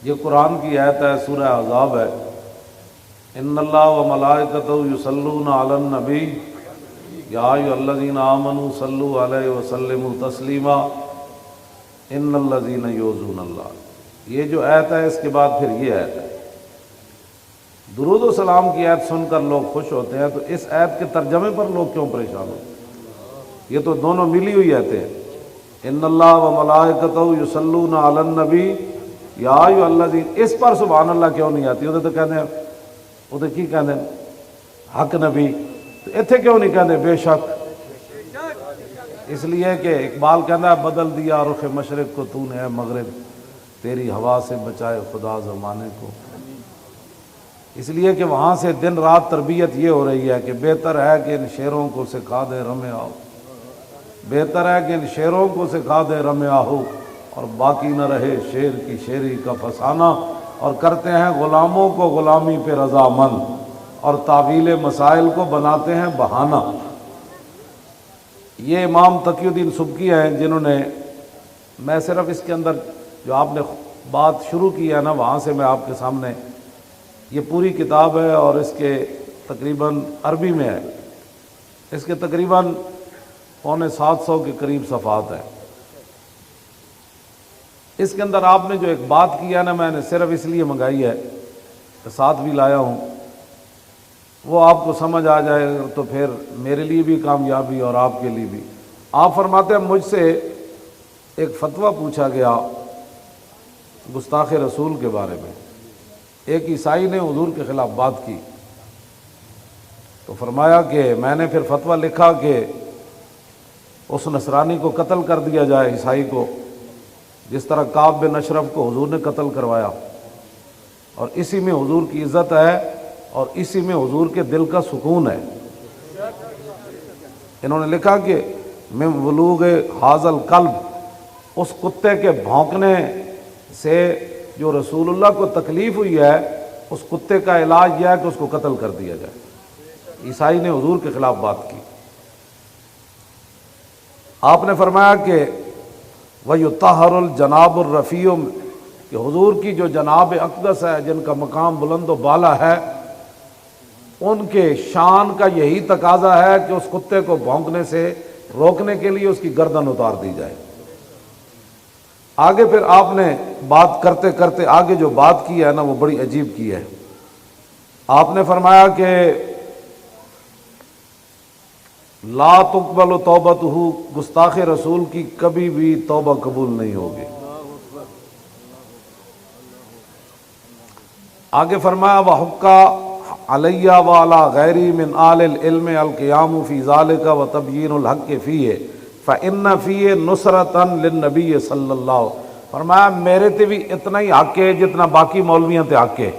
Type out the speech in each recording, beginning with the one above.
یہ قرآن کی آیت ہے، سورہ احزاب ہے۔ ان اللہ و ملائکتہ یصلون علی النبی یا ایھا الذین آمنوا صلوا علیہ وسلموا تسلیما ان الذین یؤذون اللہ۔ یہ جو آیت ہے اس کے بعد پھر یہ آیت ہے۔ درود و سلام کی آیت سن کر لوگ خوش ہوتے ہیں، تو اس آیت کے ترجمے پر لوگ کیوں پریشان ہوتے ہیں؟ یہ تو دونوں ملی ہوئی آیتیں ہیں۔ ان اللہ و ملائکتہ یصلون علی النبی یا ایھا الذین، اس پر سبحان اللہ کیوں نہیں آتی؟ وہ تو کہتے ہیں، وہ تو کی کہتے ہیں حق نبی، تو اتنے کیوں نہیں کہتے بے شک؟ اس لیے کہ اقبال کہتا ہے بدل دیا رخ مشرق کو تو نے اے مغرب، تیری ہوا سے بچائے خدا زمانے کو۔ اس لیے کہ وہاں سے دن رات تربیت یہ ہو رہی ہے کہ بہتر ہے کہ ان شعروں کو سکھا دے رمے آؤ، بہتر ہے کہ ان شعروں کو سکھا دے رمے آہو، اور باقی نہ رہے شعر کی شعری کا فسانہ، اور کرتے ہیں غلاموں کو غلامی پہ رضامند، اور تعویل مسائل کو بناتے ہیں بہانہ۔ یہ امام تقی الدین سبکی ہیں جنہوں نے، میں صرف اس کے اندر جو آپ نے بات شروع کی ہے نا وہاں سے میں آپ کے سامنے، یہ پوری کتاب ہے اور اس کے تقریباً عربی میں ہے، اس کے تقریباً 750 کے قریب صفحات ہیں۔ اس کے اندر آپ نے جو ایک بات کی ہے نا، میں نے صرف اس لیے منگائی ہے کہ ساتھ بھی لایا ہوں، وہ آپ کو سمجھ آ جائے تو پھر میرے لیے بھی کامیابی اور آپ کے لیے بھی۔ آپ فرماتے ہیں مجھ سے ایک فتویٰ پوچھا گیا گستاخ رسول کے بارے میں، ایک عیسائی نے حضور کے خلاف بات کی، تو فرمایا کہ میں نے پھر فتویٰ لکھا کہ اس نصرانی کو قتل کر دیا جائے، عیسائی کو، جس طرح کعب بن اشرف کو حضور نے قتل کروایا، اور اسی میں حضور کی عزت ہے اور اسی میں حضور کے دل کا سکون ہے۔ انہوں نے لکھا کہ من ولوغ ھذا الکلب، اس کتے کے بھونکنے سے جو رسول اللہ کو تکلیف ہوئی ہے، اس کتے کا علاج یہ ہے کہ اس کو قتل کر دیا جائے۔ عیسائی نے حضور کے خلاف بات کی۔ آپ نے فرمایا کہ وَيُطَہَّرُ الْجَنَابُ الرَّفِيعُ، کہ حضور کی جو جناب اقدس ہے، جن کا مقام بلند و بالا ہے، ان کے شان کا یہی تقاضا ہے کہ اس کتے کو بھونکنے سے روکنے کے لیے اس کی گردن اتار دی جائے۔ آگے پھر آپ نے بات کرتے کرتے آگے جو بات کی ہے نا وہ بڑی عجیب کی ہے۔ آپ نے فرمایا کہ لا تقبل توبتہ، گستاخ رسول کی کبھی بھی توبہ قبول نہیں ہوگی۔ آگے فرمایا وَحُقَّ علیہ وعلی غیری من آل العلم القیام فی ذالک وتبیین الحق فیہ فإن فیہ نصرۃ للنبی صلی اللہ علیہ وسلم۔ فرمایا میرے تے بھی اتنا ہی حق ہے جتنا باقی مولویوں تے حق ہے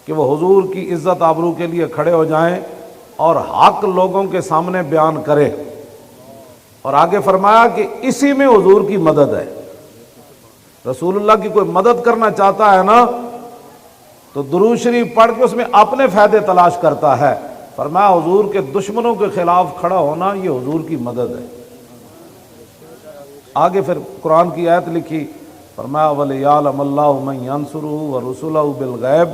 کہ وہ حضور کی عزت آبرو کے لیے کھڑے ہو جائیں اور حق لوگوں کے سامنے بیان کرے۔ اور آگے فرمایا کہ اسی میں حضور کی مدد ہے۔ رسول اللہ کی کوئی مدد کرنا چاہتا ہے نا تو درود شریف پڑھ کے اس میں اپنے فائدے تلاش کرتا ہے۔ فرمایا حضور کے دشمنوں کے خلاف کھڑا ہونا یہ حضور کی مدد ہے۔ آگے پھر قرآن کی آیت لکھی، فرمایا وَلِيَعْلَمَ اللَّهُ مَن يَنصُرُهُ وَرُسُلَهُ بِالْغَیبِ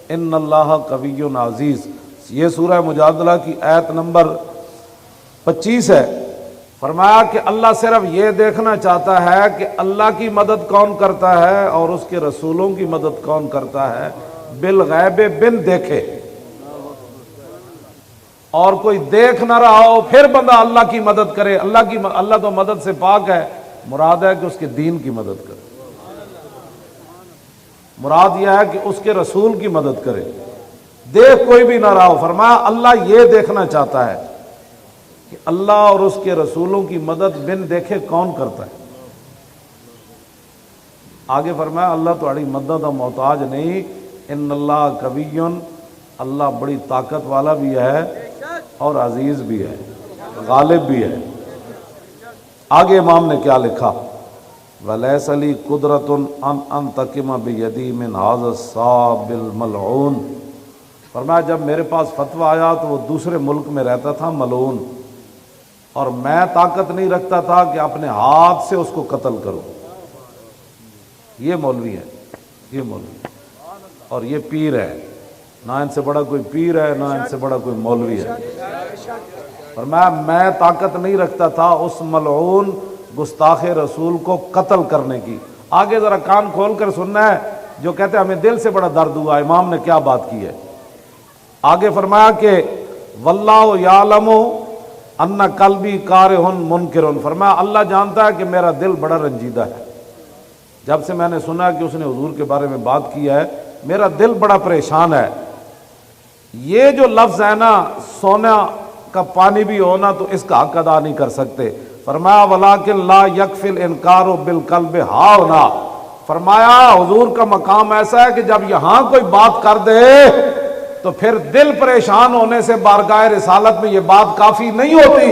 إِنَّ اللَّهَ قَوِیٌّ عَزِیزٌ۔ یہ سورہ مجادلہ کی آیت نمبر 25 ہے۔ فرمایا کہ اللہ صرف یہ دیکھنا چاہتا ہے کہ اللہ کی مدد کون کرتا ہے اور اس کے رسولوں کی مدد کون کرتا ہے، بالغیب، بن دیکھے۔ اور کوئی دیکھ نہ رہا ہو پھر بندہ اللہ کی مدد کرے، اللہ تو مدد سے پاک ہے، مراد ہے کہ اس کے دین کی مدد کرے، مراد یہ ہے کہ اس کے رسول کی مدد کرے، دیکھ کوئی بھی نہ رہا ہو۔ فرمایا اللہ یہ دیکھنا چاہتا ہے کہ اللہ اور اس کے رسولوں کی مدد بن دیکھے کون کرتا ہے۔ آگے فرمایا اللہ تمہاری مدد کا محتاج نہیں، ان اللہ قوی، اللہ بڑی طاقت والا بھی ہے اور عزیز بھی ہے، غالب بھی ہے۔ آگے امام نے کیا لکھا، وَلَيْسَ لِي قُدْرَةٌ أَنْ أَنْتَقِمَ بِيَدِي مِنْ هَذَا الصَّابِّ الْمَلْعُونِ۔ فرمایا جب میرے پاس فتویٰ آیا تو وہ دوسرے ملک میں رہتا تھا ملعون، اور میں طاقت نہیں رکھتا تھا کہ اپنے ہاتھ سے اس کو قتل کروں۔ یہ مولوی ہے، یہ مولوی اور یہ پیر ہے، نہ ان سے بڑا کوئی پیر ہے نہ ان سے بڑا کوئی مولوی ہے۔ اور میں طاقت نہیں رکھتا تھا اس ملعون گستاخ رسول کو قتل کرنے کی۔ آگے ذرا کان کھول کر سننا ہے، جو کہتے ہیں ہمیں دل سے بڑا درد ہوا امام نے کیا بات کی ہے۔ آگے فرمایا کہ واللہ یعلم ان قلبی کارہ منکر، فرمایا اللہ جانتا ہے کہ میرا دل بڑا رنجیدہ ہے۔ جب سے میں نے سنا کہ اس نے حضور کے بارے میں بات کیا ہے میرا دل بڑا پریشان ہے۔ یہ جو لفظ ہے نا، سونا کا پانی بھی ہونا تو اس کا حق ادا نہیں کر سکتے۔ فرمایا ولیکن لا یکفی الانکار بالقلب ہاؤنا، فرمایا حضور کا مقام ایسا ہے کہ جب یہاں کوئی بات کر دے تو پھر دل پریشان ہونے سے بارگاہ رسالت میں یہ بات کافی نہیں ہوتی،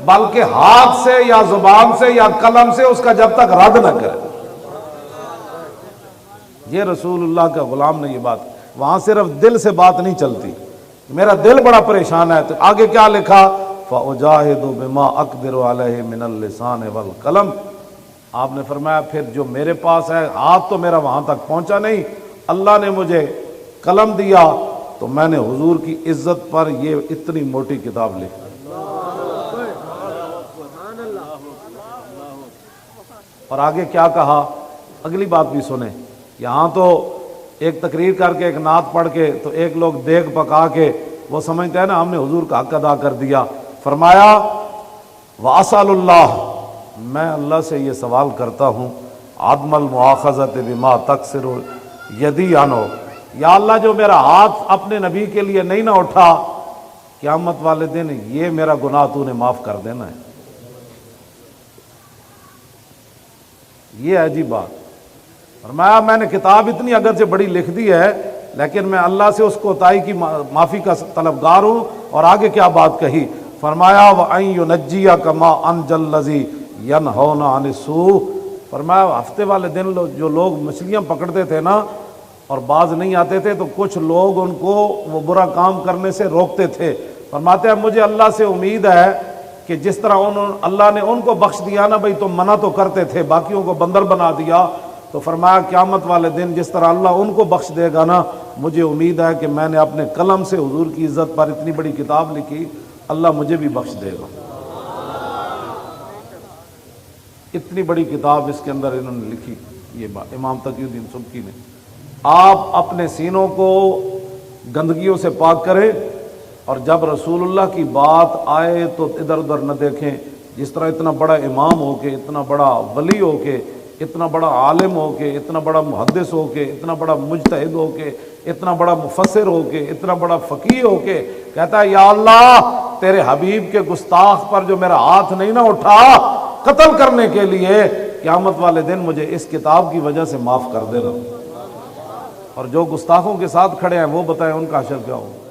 بلکہ ہاتھ سے یا زبان سے یا قلم سے اس کا جب تک رد نہ کرے۔ یہ رسول اللہ کا غلام نے یہ بات، وہاں صرف دل سے بات نہیں چلتی، میرا دل بڑا پریشان ہے۔ تو آگے کیا لکھا؟ فَأُجَاهِدُ بِمَا أَقْدِرُ عَلَيْهِ مِنَ اللِّسَانِ وَالْقَلَمِ، آپ نے فرمایا پھر جو میرے پاس ہے، ہاتھ تو میرا وہاں تک پہنچا نہیں، اللہ نے مجھے قلم دیا تو میں نے حضور کی عزت پر یہ اتنی موٹی کتاب لکھی۔ اور آگے کیا کہا، اگلی بات بھی سنیں۔ یہاں تو ایک تقریر کر کے ایک نعت پڑھ کے تو ایک لوگ دیگ پکا کے وہ سمجھتے ہیں نا ہم نے حضور کا حق ادا کر دیا۔ فرمایا وَأَسْأَلُ اللَّهَ، میں اللہ سے یہ سوال کرتا ہوں، عدم المؤاخذۃ بما تقصر یدی عنہ، یا اللہ جو میرا ہاتھ اپنے نبی کے لیے نہیں نہ اٹھا، قیامت والے دن یہ میرا گناہ تو نے معاف کر دینا ہے۔ یہ عجیب بات۔ فرمایا میں نے کتاب اتنی اگرچہ بڑی لکھ دی ہے لیکن میں اللہ سے اس کوتاہی کی معافی کا طلبگار ہوں۔ اور آگے کیا بات کہی، فرمایا وَأَن يُنَجِّيَكَ مَا أَنجَى الَّذِي يَنْهَوْنَ عَنِ السُّوءِ، فرمایا ہفتے والے دن جو لوگ مچھلیاں پکڑتے تھے نا اور باز نہیں آتے تھے تو کچھ لوگ ان کو وہ برا کام کرنے سے روکتے تھے۔ فرماتے ہیں مجھے اللہ سے امید ہے کہ جس طرح اللہ نے ان کو بخش دیا نا، بھئی تم منع تو کرتے تھے باقیوں کو بندر بنا دیا، تو فرمایا قیامت والے دن جس طرح اللہ ان کو بخش دے گا نا، مجھے امید ہے کہ میں نے اپنے قلم سے حضور کی عزت پر اتنی بڑی کتاب لکھی، اللہ مجھے بھی بخش دے گا۔ اتنی بڑی کتاب اس کے اندر انہوں نے لکھی، یہ بات امام تقی الدین سبکی نے۔ آپ اپنے سینوں کو گندگیوں سے پاک کریں اور جب رسول اللہ کی بات آئے تو ادھر ادھر نہ دیکھیں۔ جس طرح اتنا بڑا امام ہو کے، اتنا بڑا ولی ہو کے، اتنا بڑا عالم ہو کے، اتنا بڑا محدث ہو کے، اتنا بڑا مجتہد ہو کے، اتنا بڑا مفسر ہو کے، اتنا بڑا فقیہ ہو کے کہتا ہے یا اللہ تیرے حبیب کے گستاخ پر جو میرا ہاتھ نہیں نہ اٹھا قتل کرنے کے لیے، قیامت والے دن مجھے اس کتاب کی وجہ سے معاف کر دینا۔ اور جو گستاخوں کے ساتھ کھڑے ہیں وہ بتائیں ان کا حشر کیا ہوگا۔